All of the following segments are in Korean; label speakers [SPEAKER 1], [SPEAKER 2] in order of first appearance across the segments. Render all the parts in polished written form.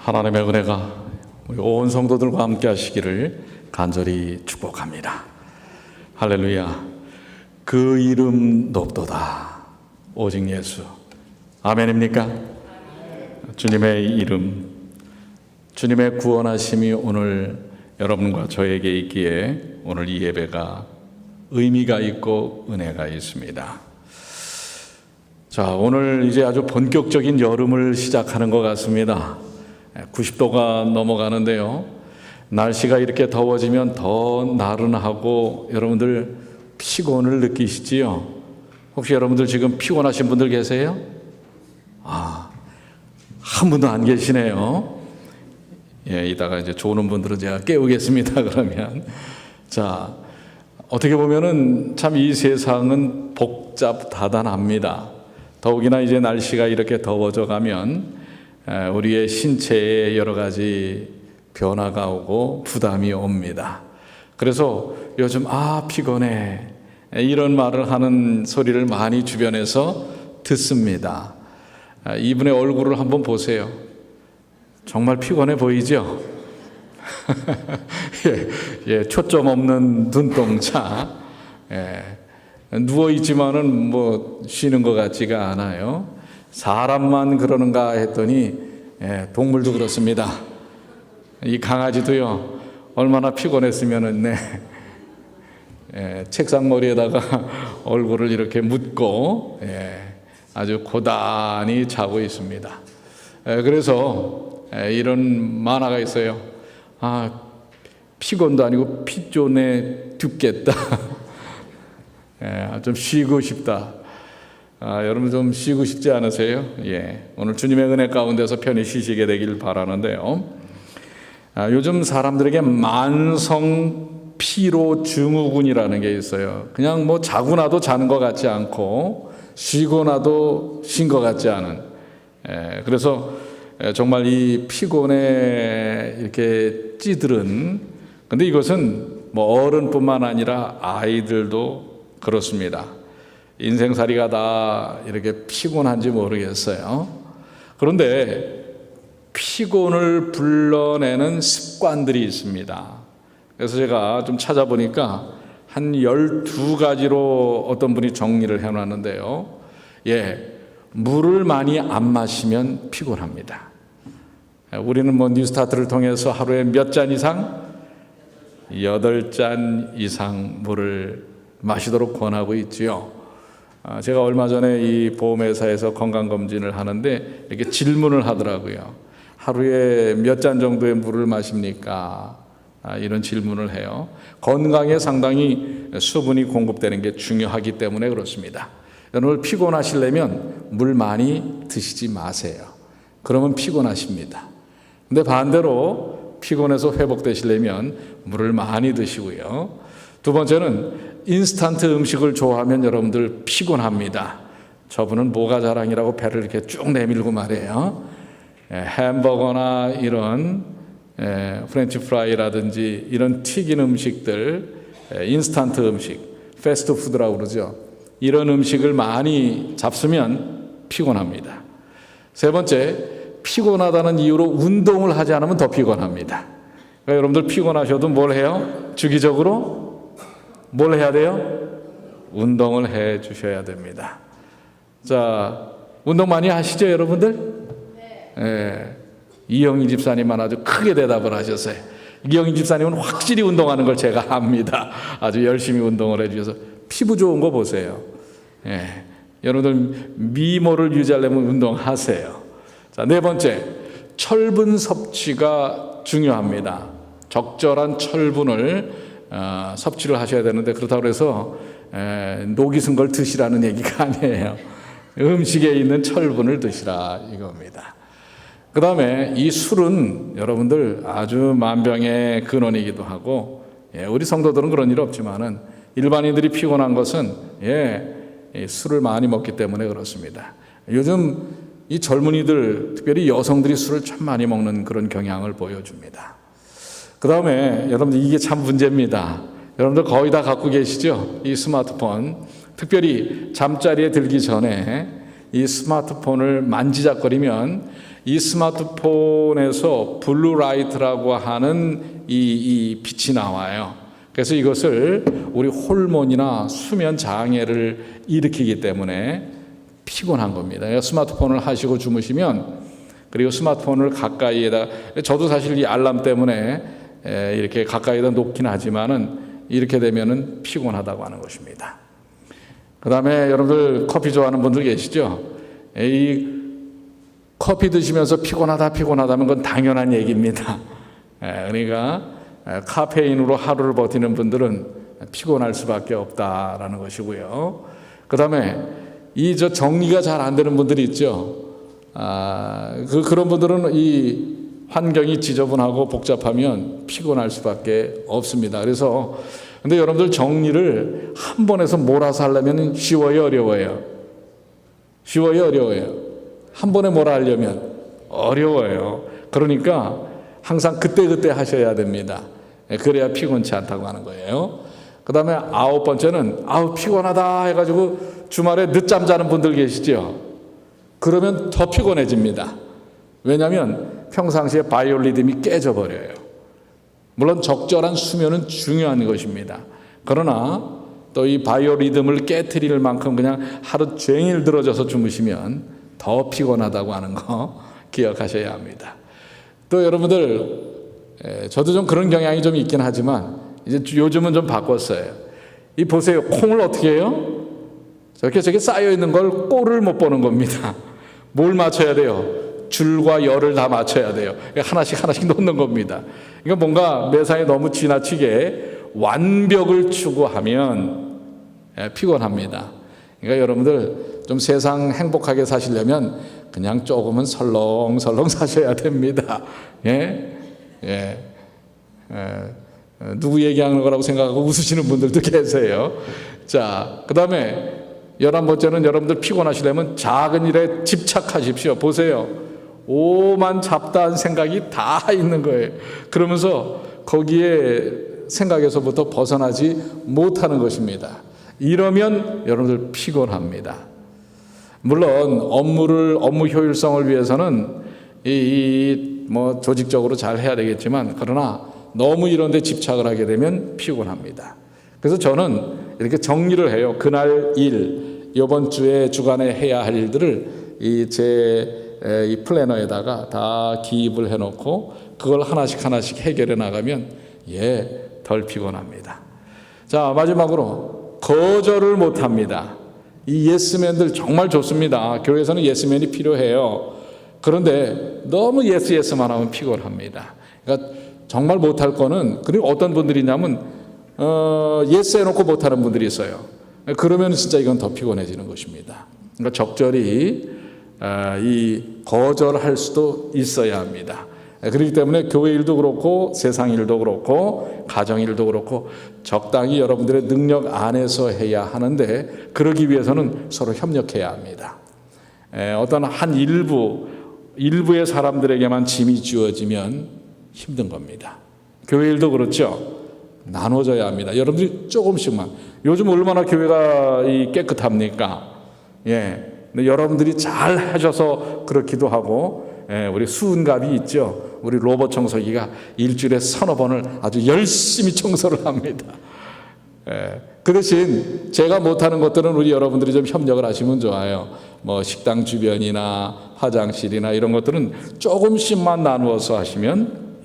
[SPEAKER 1] 하나님의 은혜가 우리 온 성도들과 함께 하시기를 간절히 축복합니다. 할렐루야. 그 이름 높도다. 오직 예수. 아멘입니까? 주님의 이름, 주님의 구원하심이 오늘 여러분과 저에게 있기에 오늘 이 예배가 의미가 있고 은혜가 있습니다. 자, 오늘 이제 아주 본격적인 여름을 시작하는 것 같습니다. 90도가 넘어가는데요. 날씨가 이렇게 더워지면 더 나른하고 여러분들 피곤을 느끼시지요? 혹시 여러분들 지금 피곤하신 분들 계세요? 한 분도 안 계시네요. 예, 이따가 이제 조는 분들은 제가 깨우겠습니다. 그러면. 자, 어떻게 보면은 참 이 세상은 복잡다단합니다. 더욱이나 이제 날씨가 이렇게 더워져 가면 우리의 신체에 여러 가지 변화가 오고 부담이 옵니다. 그래서 요즘 피곤해 이런 말을 하는 소리를 많이 주변에서 듣습니다. 이분의 얼굴을 한번 보세요. 정말 피곤해 보이죠? 예, 초점 없는 눈동자. 누워있지만은 뭐 쉬는 것 같지가 않아요. 사람만 그러는가 했더니 동물도 그렇습니다. 이 강아지도요, 얼마나 피곤했으면은 책상 머리에다가 얼굴을 이렇게 묻고 아주 고단히 자고 있습니다. 그래서 이런 만화가 있어요. 피곤도 아니고 피존에 죽겠다. 좀 쉬고 싶다. 여러분 좀 쉬고 싶지 않으세요? 오늘 주님의 은혜 가운데서 편히 쉬시게 되길 바라는데요. 요즘 사람들에게 만성 피로 증후군이라는 게 있어요. 그냥 뭐 자고 나도 자는 것 같지 않고 쉬고 나도 쉰 것 같지 않은. 그래서 정말 이 피곤에 이렇게 찌들은. 근데 이것은 뭐 어른뿐만 아니라 아이들도 그렇습니다. 인생살이가 다 이렇게 피곤한지 모르겠어요. 그런데 피곤을 불러내는 습관들이 있습니다. 그래서 제가 좀 찾아보니까 한 12가지로 어떤 분이 정리를 해놨는데요. 물을 많이 안 마시면 피곤합니다. 우리는 뭐 뉴스타트를 통해서 하루에 몇 잔 이상? 8잔 이상 물을 마시도록 권하고 있지요. 제가 얼마 전에 이 보험회사에서 건강검진을 하는데 이렇게 질문을 하더라고요. 하루에 몇 잔 정도의 물을 마십니까? 이런 질문을 해요. 건강에 상당히 수분이 공급되는 게 중요하기 때문에 그렇습니다. 여러분 피곤하시려면 물 많이 드시지 마세요. 그러면 피곤하십니다. 근데 반대로 피곤해서 회복되시려면 물을 많이 드시고요. 두 번째는 인스턴트 음식을 좋아하면 여러분들 피곤합니다. 저분은 뭐가 자랑이라고 배를 이렇게 쭉 내밀고 말해요. 햄버거나 이런 프렌치 프라이라든지 이런 튀긴 음식들, 인스턴트 음식, 패스트푸드라고 그러죠. 이런 음식을 많이 잡수면 피곤합니다. 세 번째, 피곤하다는 이유로 운동을 하지 않으면 더 피곤합니다. 그러니까 여러분들 피곤하셔도 뭘 해요? 주기적으로 뭘 해야 돼요? 운동을 해 주셔야 됩니다. 자, 운동 많이 하시죠, 여러분들? 이영희 집사님만 아주 크게 대답을 하셨어요. 이영희 집사님은 확실히 운동하는 걸 제가 압니다. 아주 열심히 운동을 해 주셔서 피부 좋은 거 보세요. 여러분들 미모를 유지하려면 운동하세요. 자, 네 번째, 철분 섭취가 중요합니다. 적절한 철분을 섭취를 하셔야 되는데 그렇다고 해서 녹이 쓴 걸 드시라는 얘기가 아니에요. 음식에 있는 철분을 드시라 이겁니다. 그 다음에 이 술은 여러분들 아주 만병의 근원이기도 하고 우리 성도들은 그런 일 없지만은 일반인들이 피곤한 것은 술을 많이 먹기 때문에 그렇습니다. 요즘 이 젊은이들 특별히 여성들이 술을 참 많이 먹는 그런 경향을 보여줍니다. 그 다음에 여러분들 이게 참 문제입니다. 여러분들 거의 다 갖고 계시죠? 이 스마트폰. 특별히 잠자리에 들기 전에 이 스마트폰을 만지작거리면 이 스마트폰에서 블루라이트라고 하는 이 빛이 나와요. 그래서 이것을 우리 호르몬이나 수면 장애를 일으키기 때문에 피곤한 겁니다. 스마트폰을 하시고 주무시면, 그리고 스마트폰을 가까이에다, 저도 사실 이 알람 때문에 이렇게 가까이에다 놓긴 하지만은 이렇게 되면은 피곤하다고 하는 것입니다. 그 다음에 여러분들 커피 좋아하는 분들 계시죠? 이 커피 드시면서 피곤하다면 그건 당연한 얘기입니다. 그러니까 카페인으로 하루를 버티는 분들은 피곤할 수밖에 없다라는 것이고요. 그 다음에 저 정리가 잘 안 되는 분들이 있죠. 그런 분들은 이 환경이 지저분하고 복잡하면 피곤할 수밖에 없습니다. 그래서 근데 여러분들 정리를 한 번에서 몰아서 하려면 쉬워요, 어려워요? 쉬워요, 어려워요? 한 번에 몰아하려면 어려워요. 그러니까 항상 그때그때 하셔야 됩니다. 그래야 피곤치 않다고 하는 거예요. 그 다음에 9번째는 피곤하다 해가지고 주말에 늦잠 자는 분들 계시죠? 그러면 더 피곤해집니다. 왜냐하면 평상시에 바이오리듬이 깨져버려요. 물론 적절한 수면은 중요한 것입니다. 그러나 또 이 바이오리듬을 깨트릴 만큼 그냥 하루 종일 늘어져서 주무시면 더 피곤하다고 하는 거 기억하셔야 합니다. 또 여러분들, 저도 좀 그런 경향이 좀 있긴 하지만 이제 요즘은 좀 바꿨어요. 이 보세요. 콩을 어떻게 해요? 저렇게 쌓여 있는 걸 꼴을 못 보는 겁니다. 뭘 맞춰야 돼요? 줄과 열을 다 맞춰야 돼요. 하나씩 놓는 겁니다. 그러니까 뭔가 매사에 너무 지나치게 완벽을 추구하면 피곤합니다. 그러니까 여러분들 좀 세상 행복하게 사시려면 그냥 조금은 설렁설렁 사셔야 됩니다. 누구 얘기하는 거라고 생각하고 웃으시는 분들도 계세요. 자, 그 다음에 11번째는 여러분들 피곤하시려면 작은 일에 집착하십시오. 보세요. 오만 잡다한 생각이 다 있는 거예요. 그러면서 거기에 생각에서부터 벗어나지 못하는 것입니다. 이러면 여러분들 피곤합니다. 물론 업무 효율성을 위해서는 조직적으로 잘 해야 되겠지만, 그러나 너무 이런 데 집착을 하게 되면 피곤합니다. 그래서 저는 이렇게 정리를 해요. 그날 일, 이번 주에 주간에 해야 할 일들을 이 플래너에다가 다 기입을 해놓고 그걸 하나씩 해결해 나가면 덜 피곤합니다. 자, 마지막으로 거절을 못합니다. 이 예스맨들 정말 좋습니다. 교회에서는 예스맨이 필요해요. 그런데 너무 예스만 하면 피곤합니다. 그러니까 정말 못할 거는, 그리고 어떤 분들이 있냐면 예스 해놓고 못하는 분들이 있어요. 그러면 진짜 이건 더 피곤해지는 것입니다. 그러니까 적절히 이 거절할 수도 있어야 합니다. 그렇기 때문에 교회 일도 그렇고 세상 일도 그렇고 가정 일도 그렇고 적당히 여러분들의 능력 안에서 해야 하는데, 그러기 위해서는 서로 협력해야 합니다. 어떤 한 일부의 사람들에게만 짐이 주어지면 힘든 겁니다. 교회 일도 그렇죠. 나눠져야 합니다. 여러분들이 조금씩만. 요즘 얼마나 교회가 깨끗합니까? 근데 여러분들이 잘 하셔서 그렇기도 하고, 우리 수은갑이 있죠. 우리 로봇 청소기가 일주일에 서너 번을 아주 열심히 청소를 합니다. 그 대신 제가 못하는 것들은 우리 여러분들이 좀 협력을 하시면 좋아요. 식당 주변이나 화장실이나 이런 것들은 조금씩만 나누어서 하시면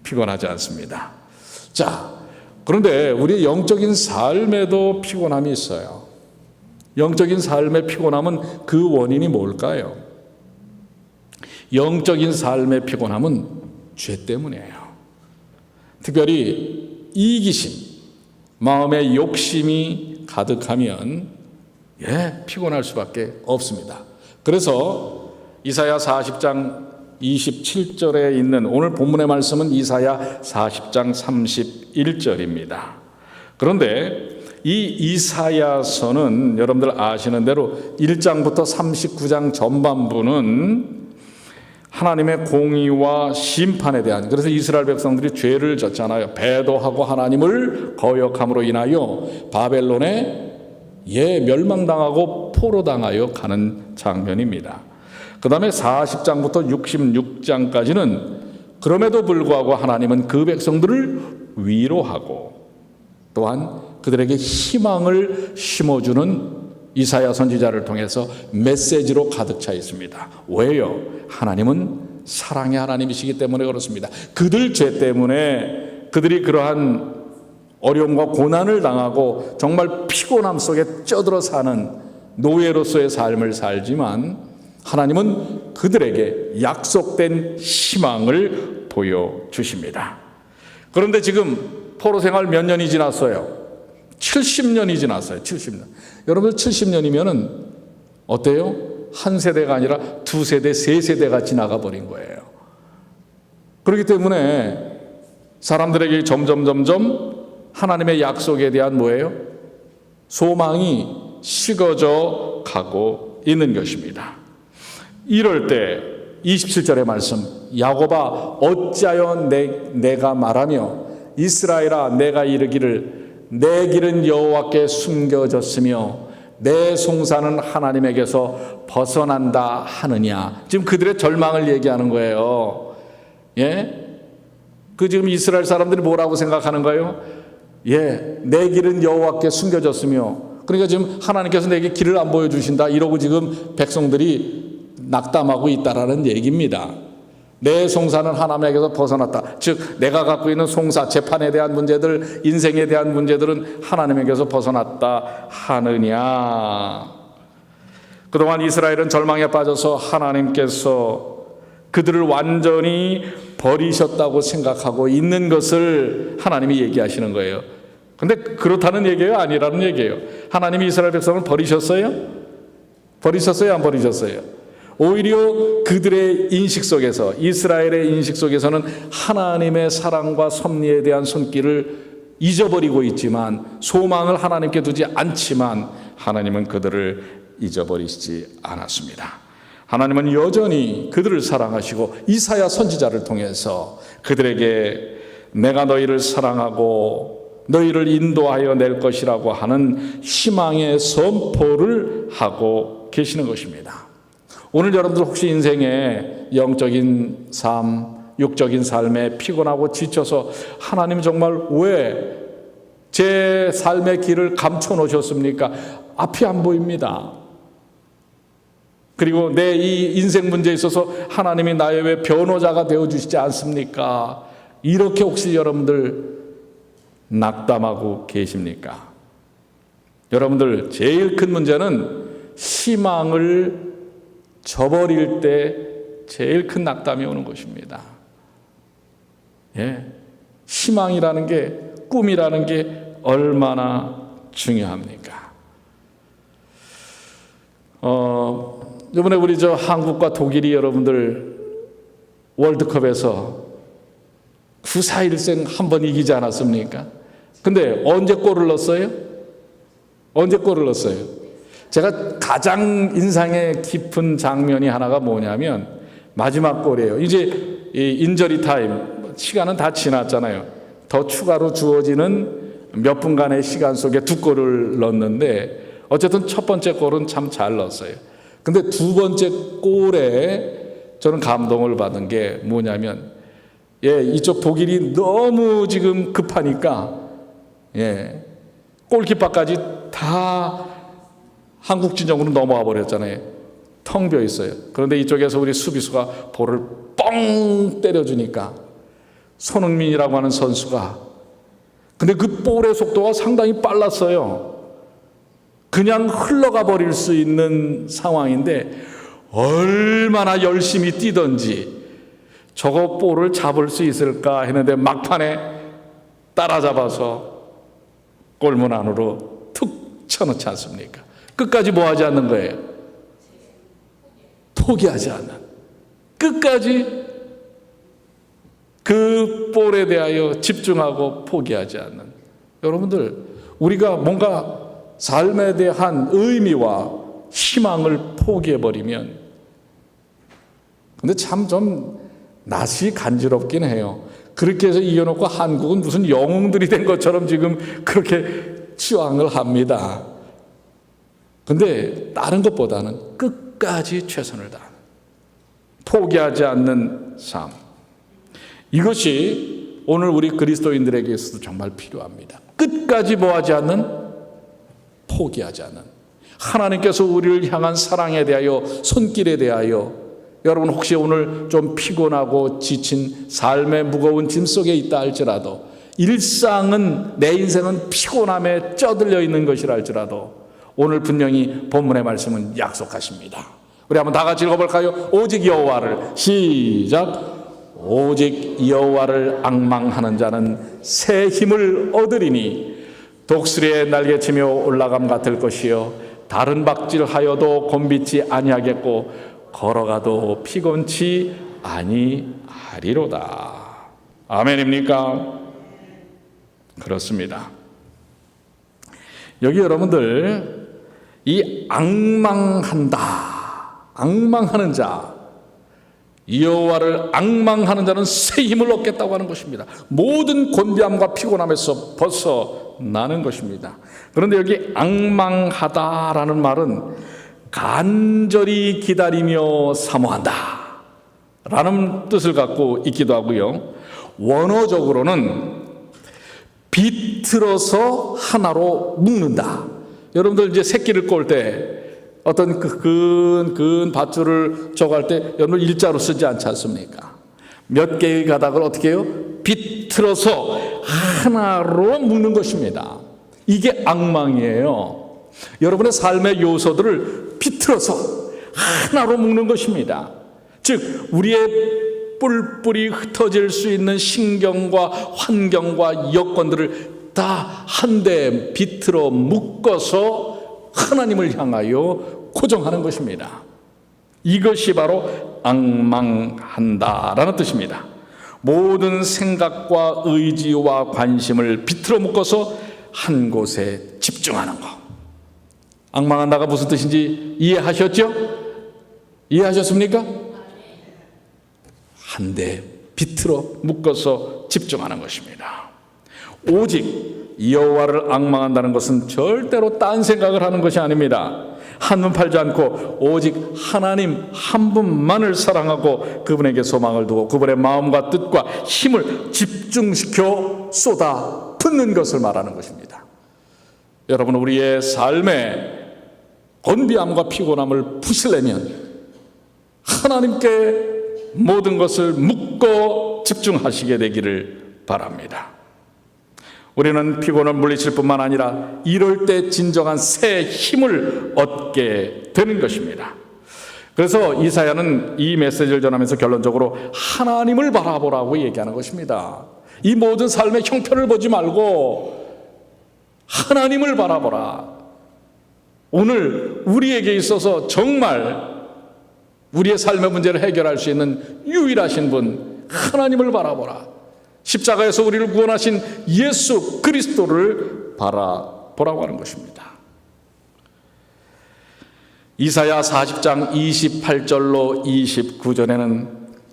[SPEAKER 1] 피곤하지 않습니다. 자, 그런데 우리 영적인 삶에도 피곤함이 있어요. 영적인 삶의 피곤함은 그 원인이 뭘까요? 영적인 삶의 피곤함은 죄 때문이에요. 특별히 이기심, 마음의 욕심이 가득하면 피곤할 수밖에 없습니다. 그래서 이사야 40장 27절에 있는 오늘 본문의 말씀은 이사야 40장 31절입니다. 그런데 이 이사야서는 여러분들 아시는 대로 1장부터 39장 전반부는 하나님의 공의와 심판에 대한, 그래서 이스라엘 백성들이 죄를 졌잖아요. 배도하고 하나님을 거역함으로 인하여 바벨론에 멸망당하고 포로당하여 가는 장면입니다. 그 다음에 40장부터 66장까지는 그럼에도 불구하고 하나님은 그 백성들을 위로하고 또한 그들에게 희망을 심어주는 이사야 선지자를 통해서 메시지로 가득 차 있습니다. 왜요? 하나님은 사랑의 하나님이시기 때문에 그렇습니다. 그들 죄 때문에 그들이 그러한 어려움과 고난을 당하고 정말 피곤함 속에 쪄들어 사는 노예로서의 삶을 살지만 하나님은 그들에게 약속된 희망을 보여주십니다. 그런데 지금 포로 생활 몇 년이 지났어요? 70년이 지났어요. 70년. 여러분들 70년이면은 어때요? 한 세대가 아니라 두 세대, 세 세대가 지나가 버린 거예요. 그렇기 때문에 사람들에게 점점 하나님의 약속에 대한 뭐예요? 소망이 식어져 가고 있는 것입니다. 이럴 때 27절의 말씀, 야곱아 어찌하여 내가 말하며 이스라엘아 내가 이르기를 내 길은 여호와께 숨겨졌으며 내 송사는 하나님에게서 벗어난다 하느냐. 지금 그들의 절망을 얘기하는 거예요. 예? 그 지금 이스라엘 사람들이 뭐라고 생각하는가요? 예, 내 길은 여호와께 숨겨졌으며, 그러니까 지금 하나님께서 내게 길을 안 보여주신다 이러고 지금 백성들이 낙담하고 있다라는 얘기입니다. 내 송사는 하나님에게서 벗어났다. 즉 내가 갖고 있는 송사, 재판에 대한 문제들, 인생에 대한 문제들은 하나님에게서 벗어났다 하느냐. 그동안 이스라엘은 절망에 빠져서 하나님께서 그들을 완전히 버리셨다고 생각하고 있는 것을 하나님이 얘기하시는 거예요. 근데 그렇다는 얘기예요? 아니라는 얘기예요. 하나님이 이스라엘 백성을 버리셨어요? 버리셨어요? 안 버리셨어요? 오히려 그들의 인식 속에서, 이스라엘의 인식 속에서는 하나님의 사랑과 섭리에 대한 손길을 잊어버리고 있지만, 소망을 하나님께 두지 않지만 하나님은 그들을 잊어버리시지 않았습니다. 하나님은 여전히 그들을 사랑하시고 이사야 선지자를 통해서 그들에게 내가 너희를 사랑하고 너희를 인도하여 낼 것이라고 하는 희망의 선포를 하고 계시는 것입니다. 오늘 여러분들 혹시 인생의 영적인 삶, 육적인 삶에 피곤하고 지쳐서 하나님 정말 왜 제 삶의 길을 감춰 놓으셨습니까? 앞이 안 보입니다. 그리고 내 이 인생 문제에 있어서 하나님이 나의 왜 변호자가 되어주시지 않습니까? 이렇게 혹시 여러분들 낙담하고 계십니까? 여러분들 제일 큰 문제는 희망을 저버릴 때 제일 큰 낙담이 오는 것입니다. 예, 희망이라는 게, 꿈이라는 게 얼마나 중요합니까? 이번에 우리 한국과 독일이 여러분들 월드컵에서 9-4-1생 한 번 이기지 않았습니까? 근데 언제 골을 넣었어요? 언제 골을 넣었어요? 제가 가장 인상에 깊은 장면이 하나가 뭐냐면 마지막 골이에요. 이제 인저리 타임, 시간은 다 지났잖아요. 더 추가로 주어지는 몇 분간의 시간 속에 두 골을 넣었는데 어쨌든 첫 번째 골은 참 잘 넣었어요. 근데 두 번째 골에 저는 감동을 받은 게 뭐냐면, 예, 이쪽 독일이 너무 지금 급하니까, 예, 골키퍼까지 다 한국 진영으로 넘어와 버렸잖아요. 텅 비어 있어요. 그런데 이쪽에서 우리 수비수가 볼을 뻥 때려주니까 손흥민이라고 하는 선수가, 근데 그 볼의 속도가 상당히 빨랐어요. 그냥 흘러가 버릴 수 있는 상황인데 얼마나 열심히 뛰던지 저거 볼을 잡을 수 있을까 했는데 막판에 따라잡아서 골문 안으로 툭 쳐넣지 않습니까? 끝까지 뭐 하지 않는 거예요? 포기하지 않는, 끝까지 그 볼에 대하여 집중하고 포기하지 않는. 여러분들, 우리가 뭔가 삶에 대한 의미와 희망을 포기해버리면, 근데 참 좀 낯이 간지럽긴 해요. 그렇게 해서 이겨놓고 한국은 무슨 영웅들이 된 것처럼 지금 그렇게 치왕을 합니다. 근데 다른 것보다는 끝까지 최선을 다하는, 포기하지 않는 삶, 이것이 오늘 우리 그리스도인들에게 있어도 정말 필요합니다. 끝까지 뭐하지 않는, 포기하지 않는, 하나님께서 우리를 향한 사랑에 대하여, 손길에 대하여, 여러분 혹시 오늘 좀 피곤하고 지친 삶의 무거운 짐 속에 있다 할지라도, 일상은, 내 인생은 피곤함에 쪄들려 있는 것이라 할지라도 오늘 분명히 본문의 말씀은 약속하십니다. 우리 한번 다 같이 읽어볼까요? 오직 여호와를, 시작. 오직 여호와를 앙망하는 자는 새 힘을 얻으리니 독수리의 날개치며 올라감 같을 것이요 다른 박질하여도 곤비지 아니하겠고 걸어가도 피곤치 아니하리로다. 아멘입니까? 그렇습니다. 여기 여러분들, 이 앙망한다, 앙망하는 자, 여호와를 앙망하는 자는 새 힘을 얻겠다고 하는 것입니다. 모든 곤비함과 피곤함에서 벗어나는 것입니다. 그런데 여기 앙망하다라는 말은 간절히 기다리며 사모한다 라는 뜻을 갖고 있기도 하고요, 원어적으로는 비틀어서 하나로 묶는다. 여러분들 이제 새끼를 꼴 때 어떤 근 밧줄을 저갈 때 여러분 일자로 쓰지 않지 않습니까? 몇 개의 가닥을 어떻게 해요? 비틀어서 하나로 묶는 것입니다. 이게 앙망이에요. 여러분의 삶의 요소들을 비틀어서 하나로 묶는 것입니다. 즉 우리의 뿔뿔이 흩어질 수 있는 신경과 환경과 여건들을 다 한데 비틀어 묶어서 하나님을 향하여 고정하는 것입니다. 이것이 바로 앙망한다라는 뜻입니다. 모든 생각과 의지와 관심을 비틀어 묶어서 한 곳에 집중하는 것. 앙망한다가 무슨 뜻인지 이해하셨죠? 이해하셨습니까? 한데 비틀어 묶어서 집중하는 것입니다. 오직 여호와를 앙망한다는 것은 절대로 딴 생각을 하는 것이 아닙니다. 한눈 팔지 않고 오직 하나님 한 분만을 사랑하고 그분에게 소망을 두고 그분의 마음과 뜻과 힘을 집중시켜 쏟아 붓는 것을 말하는 것입니다. 여러분, 우리의 삶에 곤비함과 피곤함을 푸시려면 하나님께 모든 것을 묶어 집중하시게 되기를 바랍니다. 우리는 피곤을 물리칠 뿐만 아니라 이럴 때 진정한 새 힘을 얻게 되는 것입니다. 그래서 이사야는 이 메시지를 전하면서 결론적으로 하나님을 바라보라고 얘기하는 것입니다. 이 모든 삶의 형편을 보지 말고 하나님을 바라보라. 오늘 우리에게 있어서 정말 우리의 삶의 문제를 해결할 수 있는 유일하신 분 하나님을 바라보라. 십자가에서 우리를 구원하신 예수 그리스도를 바라보라고 하는 것입니다. 이사야 40장 28절로 29절에는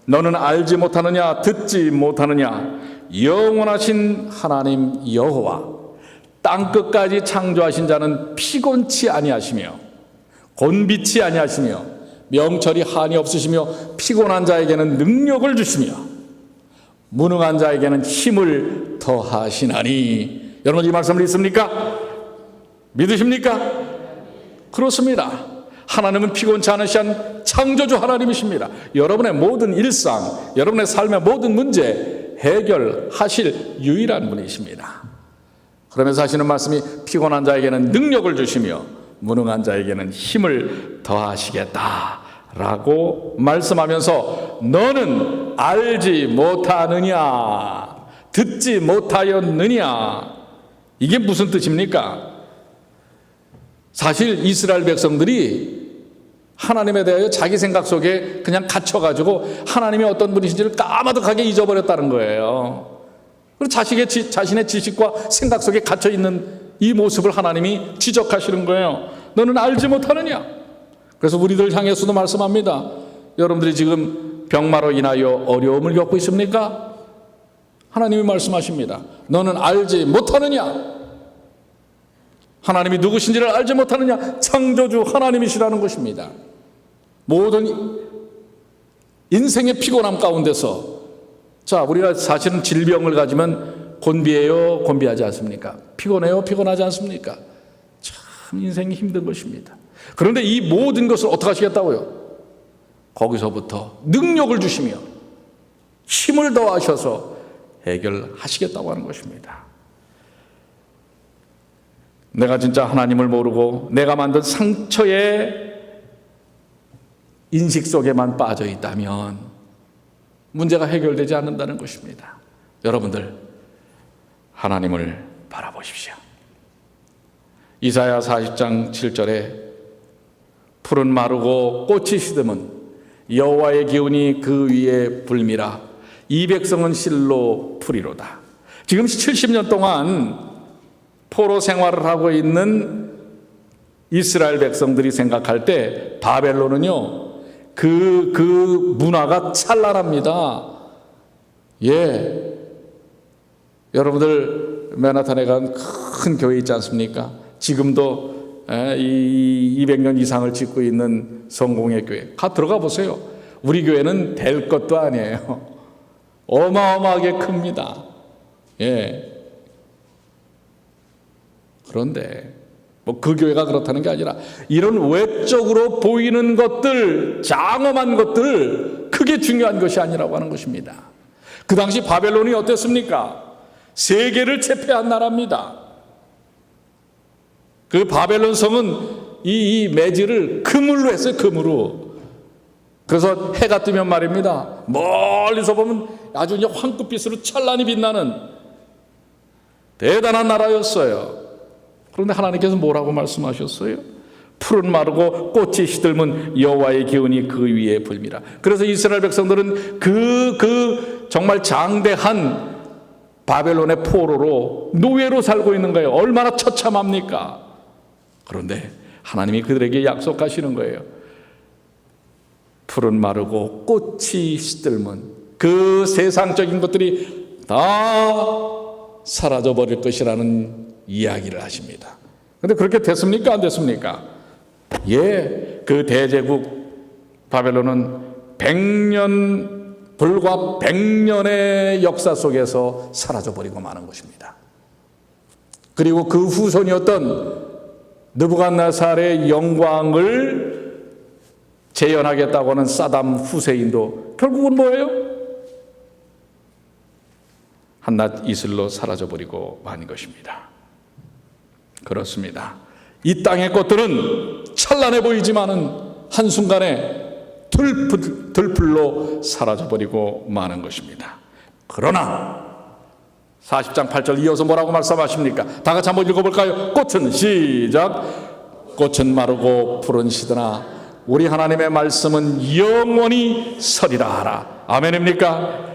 [SPEAKER 1] 너는 알지 못하느냐 듣지 못하느냐 영원하신 하나님 여호와 땅끝까지 창조하신 자는 피곤치 아니하시며 곤비치 아니하시며 명철이 한이 없으시며 피곤한 자에게는 능력을 주시며 무능한 자에게는 힘을 더하시나니. 여러분 이 말씀을 믿습니까? 믿으십니까? 그렇습니다. 하나님은 피곤치 않으신 창조주 하나님이십니다. 여러분의 모든 일상, 여러분의 삶의 모든 문제 해결하실 유일한 분이십니다. 그러면서 하시는 말씀이 피곤한 자에게는 능력을 주시며 무능한 자에게는 힘을 더하시겠다라고 말씀하면서 너는 알지 못하느냐 듣지 못하였느냐. 이게 무슨 뜻입니까? 사실 이스라엘 백성들이 하나님에 대하여 자기 생각 속에 그냥 갇혀가지고 하나님이 어떤 분이신지를 까마득하게 잊어버렸다는 거예요. 그리고 자신의 지식과 생각 속에 갇혀있는 이 모습을 하나님이 지적하시는 거예요. 너는 알지 못하느냐. 그래서 우리들 향해서도 말씀합니다. 여러분들이 지금 병마로 인하여 어려움을 겪고 있습니까? 하나님이 말씀하십니다. 너는 알지 못하느냐. 하나님이 누구신지를 알지 못하느냐? 창조주 하나님이시라는 것입니다. 모든 인생의 피곤함 가운데서, 자, 우리가 사실은 질병을 가지면 곤비해요, 곤비하지 않습니까? 피곤해요, 피곤하지 않습니까? 참 인생이 힘든 것입니다. 그런데 이 모든 것을 어떻게 하시겠다고요? 거기서부터 능력을 주시며 힘을 더하셔서 해결하시겠다고 하는 것입니다. 내가 진짜 하나님을 모르고 내가 만든 상처의 인식 속에만 빠져 있다면 문제가 해결되지 않는다는 것입니다. 여러분들, 하나님을 바라보십시오. 이사야 40장 7절에 풀은 마르고 꽃이 시듬은 여호와의 기운이 그 위에 불미라. 이 백성은 실로 풀이로다. 지금 70년 동안 포로 생활을 하고 있는 이스라엘 백성들이 생각할 때 바벨론은요, 그 문화가 찬란합니다. 예. 여러분들 맨하탄에 간 큰 교회 있지 않습니까? 지금도 이 200년 이상을 짓고 있는 성공의 교회. 들어가 보세요. 우리 교회는 될 것도 아니에요. 어마어마하게 큽니다. 예. 그런데 뭐 그 교회가 그렇다는 게 아니라 이런 외적으로 보이는 것들, 장엄한 것들, 그게 중요한 것이 아니라고 하는 것입니다. 그 당시 바벨론이 어땠습니까? 세계를 제패한 나라입니다. 그 바벨론 성은 이 매질을 금으로 했어요. 금으로. 그래서 해가 뜨면 말입니다, 멀리서 보면 아주 그냥 황금빛으로 찬란히 빛나는 대단한 나라였어요. 그런데 하나님께서 뭐라고 말씀하셨어요? 풀은 마르고 꽃이 시들면 여호와의 기운이 그 위에 불미라. 그래서 이스라엘 백성들은 그 정말 장대한 바벨론의 포로로 노예로 살고 있는 거예요. 얼마나 처참합니까? 그런데 하나님이 그들에게 약속하시는 거예요. 풀은 마르고 꽃이 시들면 그 세상적인 것들이 다 사라져 버릴 것이라는 이야기를 하십니다. 그런데 그렇게 됐습니까? 안 됐습니까? 예, 그 대제국 바벨론은 불과 100년의 역사 속에서 사라져 버리고 마는 것입니다. 그리고 그 후손이었던 느부갓네살의 영광을 재현하겠다고 하는 사담 후세인도 결국은 뭐예요? 한낱 이슬로 사라져버리고 만 것입니다. 그렇습니다. 이 땅의 것들은 찬란해 보이지만은 한순간에 들풀로 사라져버리고 마는 것입니다. 그러나 40장 8절 이어서 뭐라고 말씀하십니까? 다 같이 한번 읽어볼까요? 꽃은 시작. 꽃은 마르고 풀은 시드나 우리 하나님의 말씀은 영원히 서리라 하라. 아멘입니까?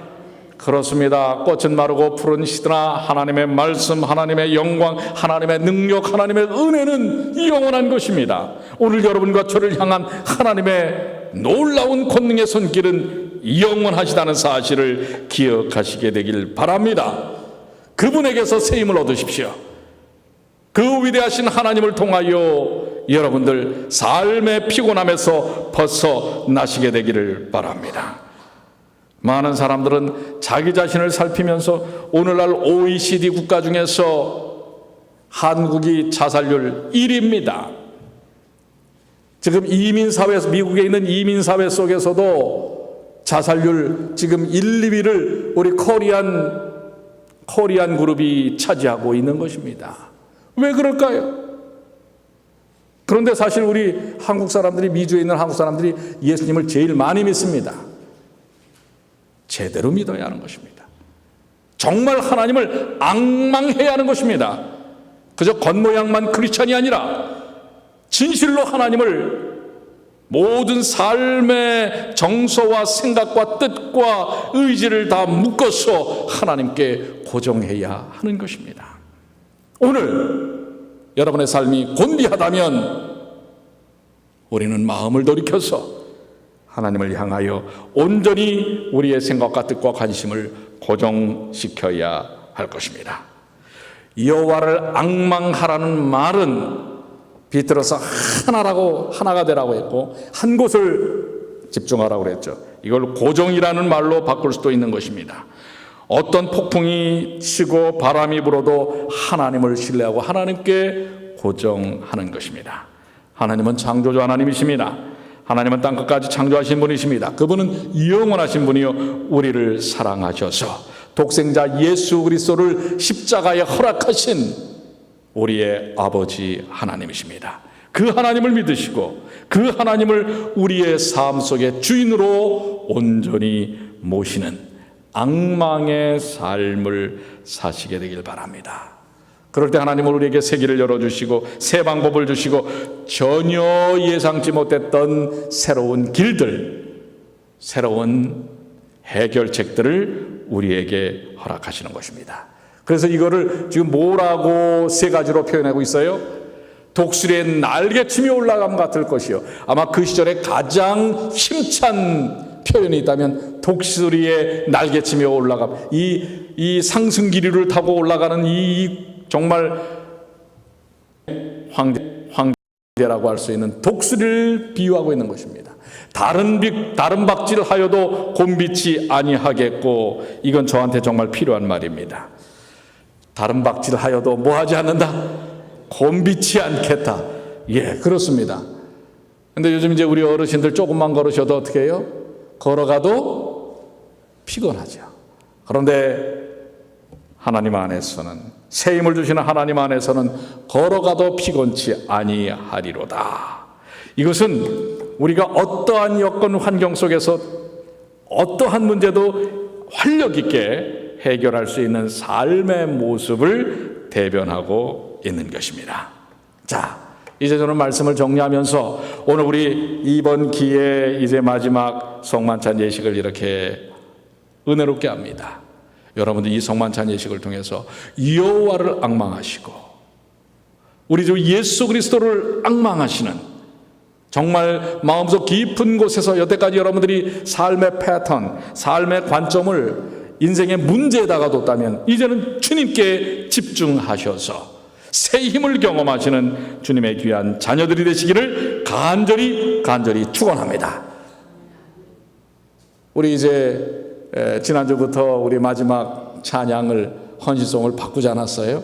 [SPEAKER 1] 그렇습니다. 꽃은 마르고 풀은 시드나 하나님의 말씀, 하나님의 영광, 하나님의 능력, 하나님의 은혜는 영원한 것입니다. 오늘 여러분과 저를 향한 하나님의 놀라운 권능의 손길은 영원하시다는 사실을 기억하시게 되길 바랍니다. 그분에게서 새 힘을 얻으십시오. 그 위대하신 하나님을 통하여 여러분들 삶의 피곤함에서 벗어나시게 되기를 바랍니다. 많은 사람들은 자기 자신을 살피면서 오늘날 OECD 국가 중에서 한국이 자살률 1위입니다. 지금 이민사회, 미국에 있는 이민사회 속에서도 자살률 지금 1, 2위를 우리 코리안 그룹이 차지하고 있는 것입니다. 왜 그럴까요? 그런데 사실 우리 한국 사람들이, 미주에 있는 한국 사람들이 예수님을 제일 많이 믿습니다. 제대로 믿어야 하는 것입니다. 정말 하나님을 앙망해야 하는 것입니다. 그저 겉모양만 크리스찬이 아니라 진실로 하나님을 모든 삶의 정서와 생각과 뜻과 의지를 다 묶어서 하나님께 고정해야 하는 것입니다. 오늘 여러분의 삶이 곤비하다면 우리는 마음을 돌이켜서 하나님을 향하여 온전히 우리의 생각과 뜻과 관심을 고정시켜야 할 것입니다. 여호와를 앙망하라는 말은 비틀어서 하나가 되라고 했고 한 곳을 집중하라고 그랬죠. 이걸 고정이라는 말로 바꿀 수도 있는 것입니다. 어떤 폭풍이 치고 바람이 불어도 하나님을 신뢰하고 하나님께 고정하는 것입니다. 하나님은 창조주 하나님이십니다. 하나님은 땅끝까지 창조하신 분이십니다. 그분은 영원하신 분이요 우리를 사랑하셔서 독생자 예수 그리스도를 십자가에 허락하신 우리의 아버지 하나님이십니다. 그 하나님을 믿으시고 그 하나님을 우리의 삶 속에 주인으로 온전히 모시는 앙망의 삶을 사시게 되길 바랍니다. 그럴 때 하나님은 우리에게 새 길을 열어주시고 새 방법을 주시고 전혀 예상치 못했던 새로운 길들, 새로운 해결책들을 우리에게 허락하시는 것입니다. 그래서 이거를 지금 뭐라고 세 가지로 표현하고 있어요? 독수리의 날개침이 올라감 같을 것이요. 아마 그 시절에 가장 힘찬 표현이 있다면 독수리의 날개침이 올라감. 이 상승기류를 타고 올라가는 이 정말 황제라고 할 수 있는 독수리를 비유하고 있는 것입니다. 다른 박질 하여도 곤비치 아니하겠고, 이건 저한테 정말 필요한 말입니다. 다른 박질 하여도 뭐 하지 않는다? 곤비치 않겠다. 예, 그렇습니다. 근데 요즘 이제 우리 어르신들 조금만 걸으셔도 어떻게 해요? 걸어가도 피곤하죠. 그런데 하나님 안에서는, 새 힘을 주시는 하나님 안에서는 걸어가도 피곤치 아니하리로다. 이것은 우리가 어떠한 여건 환경 속에서 어떠한 문제도 활력 있게 해결할 수 있는 삶의 모습을 대변하고 있는 것입니다. 자, 이제 저는 말씀을 정리하면서 오늘 우리 이번 기회에 이제 마지막 성만찬 예식을 이렇게 은혜롭게 합니다. 여러분들 이 성만찬 예식을 통해서 여호와를 앙망하시고 우리 주 예수 그리스도를 앙망하시는, 정말 마음속 깊은 곳에서 여태까지 여러분들이 삶의 패턴, 삶의 관점을 인생의 문제에다가 뒀다면 이제는 주님께 집중하셔서 새 힘을 경험하시는 주님의 귀한 자녀들이 되시기를 간절히 축원합니다. 우리 이제 지난주부터 우리 마지막 찬양을, 헌신송을 바꾸지 않았어요?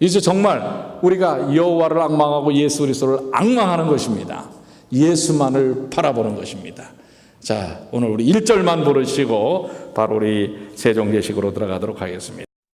[SPEAKER 1] 이제 정말 우리가 여호와를 앙망하고 예수 그리스도를 앙망하는 것입니다. 예수만을 바라보는 것입니다. 자, 오늘 우리 1절만 부르시고 바로 우리 세종 예식으로 들어가도록 하겠습니다.